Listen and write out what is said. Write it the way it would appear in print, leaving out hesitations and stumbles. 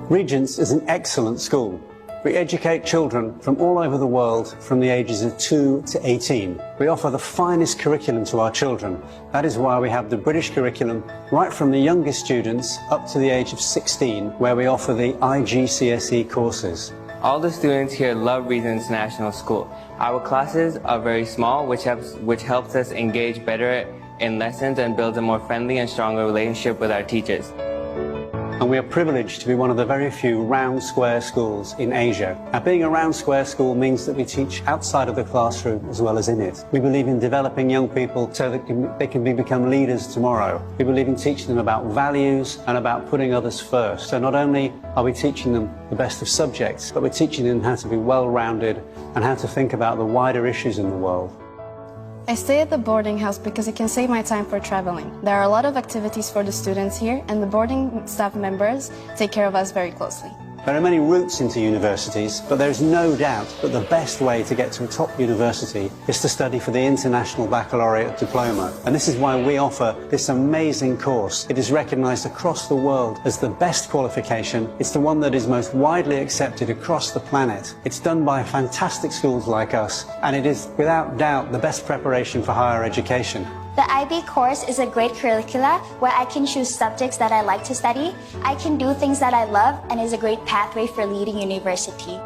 Regent's is an excellent school. We educate children from all over the world from the ages of 2 to 18. We offer the finest curriculum to our children. That is why we have the British curriculum right from the youngest students up to the age of 16, where we offer the IGCSE courses. All the students here love Regent's National School. Our classes are very small, which helps us engage better in lessons and builds a more friendly and stronger relationship with our teachers. And we are privileged to be one of the very few round square schools in Asia. Now, being a round square school means that we teach outside of the classroom as well as in it. We believe in developing young people so that they can become leaders tomorrow. We believe in teaching them about values and about putting others first. So not only are we teaching them the best of subjects, but we're teaching them how to be well-rounded and how to think about the wider issues in the world. I stay at the boarding house because it can save my time for traveling. There are a lot of activities for the students here, and the boarding staff members take care of us very closely. There are many routes into universities, but there is no doubt that the best way to get to a top university is to study for the International Baccalaureate Diploma. And this is why we offer this amazing course. It is recognised across the world as the best qualification. It's the one that is most widely accepted across the planet. It's done by fantastic schools like us, and it is without doubt the best preparation for higher education. The IB course is a great curricula where I can choose subjects that I like to study, I can do things that I love, and is a great pathway for leading university.